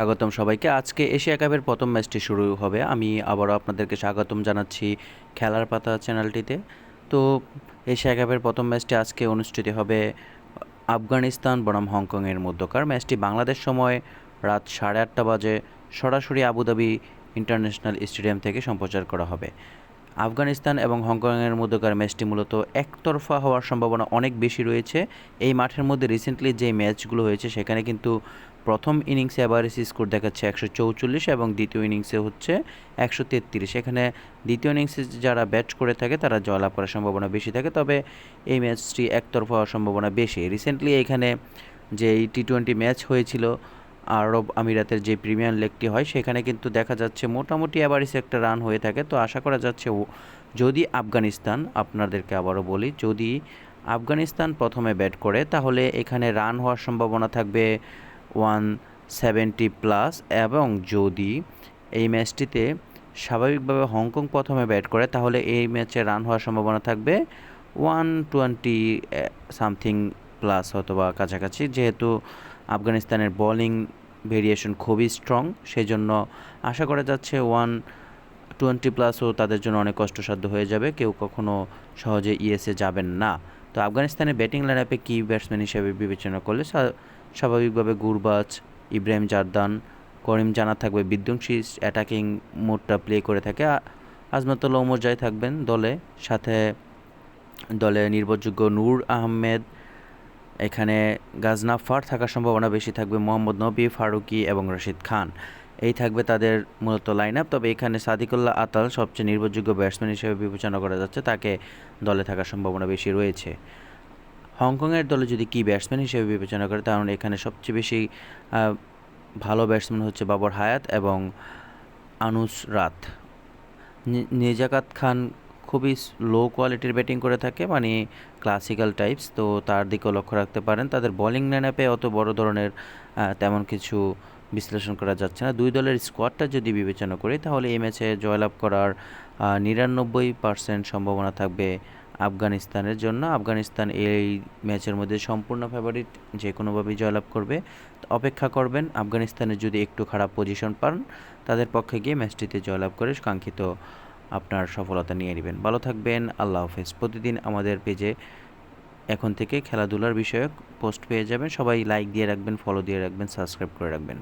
স্বাগতম সবাইকে। আজকে এশিয়া কাপের প্রথম ম্যাচটি শুরু হবে। আমি আবারও আপনাদেরকে স্বাগতম জানাচ্ছি খেলার পাতা চ্যানেলটিতে। তো এশিয়া কাপের প্রথম ম্যাচটি আজকে অনুষ্ঠিত হবে আফগানিস্তান বনাম হংকংয়ের মধ্যকার। ম্যাচটি বাংলাদেশ সময় রাত 8:30 বাজে সরাসরি আবুধাবি ইন্টারন্যাশনাল স্টেডিয়াম থেকে সম্প্রচার করা হবে। আফগানিস্তান এবং হংকংয়ের মধ্যকার ম্যাচটি মূলত একতরফা হওয়ার সম্ভাবনা অনেক বেশি রয়েছে। এই মাঠের মধ্যে রিসেন্টলি যে ম্যাচগুলো হয়েছে সেখানে কিন্তু প্রথম ইনিংসে অ্যাভারেজ স্কোর দেখাচ্ছে 144 এবং দ্বিতীয় ইনিংসে হচ্ছে 133। এখানে দ্বিতীয় ইনিংসে যারা ব্যাট করে থাকে তারা জয়লাভ করার সম্ভাবনা বেশি থাকে, তবে এই ম্যাচটি একতরফা হওয়ার সম্ভাবনা বেশি। রিসেন্টলি এখানে যে টি-20 ম্যাচ হয়েছিল আরব আমিরাতের যে প্রিমিয়ার লিগটি হয় সেখানে কিন্তু দেখা যাচ্ছে মোটামুটি অ্যাভারেজ একটা রান হয়ে থাকে। তো আশা করা যাচ্ছে যদি আফগানিস্তান, আপনাদেরকে আবারও বলি, যদি আফগানিস্তান প্রথমে ব্যাট করে তাহলে এখানে রান হওয়ার সম্ভাবনা থাকবে 170+, এবং যদি এই ম্যাচটিতে স্বাভাবিকভাবে হংকং প্রথমে ব্যাট করে তাহলে এই ম্যাচে রান হওয়ার সম্ভাবনা থাকবে 120 সামথিং প্লাস অথবা কাছাকাছি। যেহেতু আফগানিস্তানের বোলিং ভেরিয়েশন খুবই স্ট্রং, সেই জন্য আশা করা যাচ্ছে 120+ও তাদের জন্য অনেক কষ্টসাধ্য হয়ে যাবে। কেউ কখনো সহজে ইএসএ যাবেন না। তো আফগানিস্তানের ব্যাটিং লাইন আপে কী ব্যাটসম্যান হিসেবে বিবেচনা করলে স্বাভাবিকভাবে গুরবাজ, ইব্রাহিম জারদান, করিম জানা থাকবে বিধ্বংসী অ্যাটাকিং মোডটা প্লে করে থাকে। আজমাতুল্লাহ ওমরজাই থাকবেন দলে নির্ভরযোগ্য নূর আহমেদ, এখানে গাজনাফার থাকার সম্ভাবনা বেশি থাকবে, মোহাম্মদ নবী, ফারুকি এবং রশিদ খান, এই থাকবে তাদের মূলত লাইন আপ। তবে এখানে সাদিকুল্লাহ আতাল সবচেয়ে নির্ভরযোগ্য ব্যাটসম্যান হিসেবে বিবেচনা করা যাচ্ছে, তাকে দলে থাকার সম্ভাবনা বেশি রয়েছে। হংকংয়ের দলে যদি কি ব্যাটসম্যান হিসেবে বিবেচনা করে তাহলে এখানে সবচেয়ে বেশি ভালো ব্যাটসম্যান হচ্ছে বাবর হায়াত এবং আনুস রাত। নেজাকাত খান খুবই লো কোয়ালিটির ব্যাটিং করে থাকে, মানে ক্লাসিক্যাল টাইপস, তো তার দিকেও লক্ষ্য রাখতে পারেন। তাদের বোলিং লাইনআপে অত বড় ধরনের তেমন কিছু বিশ্লেষণ করা যাচ্ছে না। দুই দলের স্কোয়াডটা যদি বিবেচনা করি তাহলে এই ম্যাচে জয়লাভ করার 99% সম্ভাবনা থাকবে আফগানিস্তানের জন্য। আফগানিস্তান এই ম্যাচের মধ্যে সম্পূর্ণ ফেভারিট, যে কোনোভাবেই জয়লাভ করবে। অপেক্ষা করবেন, আফগানিস্তানের যদি একটু খারাপ পজিশন পান তাদের পক্ষে গিয়ে ম্যাচটিতে জয়লাভ করে কাঙ্ক্ষিত আপনার সফলতা নিয়ে নেবেন। ভালো থাকবেন, আল্লাহ হাফেজ। প্রতিদিন আমাদের পেজে এখন থেকে খেলাধুলার বিষয়ক পোস্ট পেয়ে যাবেন। সবাই লাইক দিয়ে রাখবেন, ফলো দিয়ে রাখবেন, সাবস্ক্রাইব করে রাখবেন।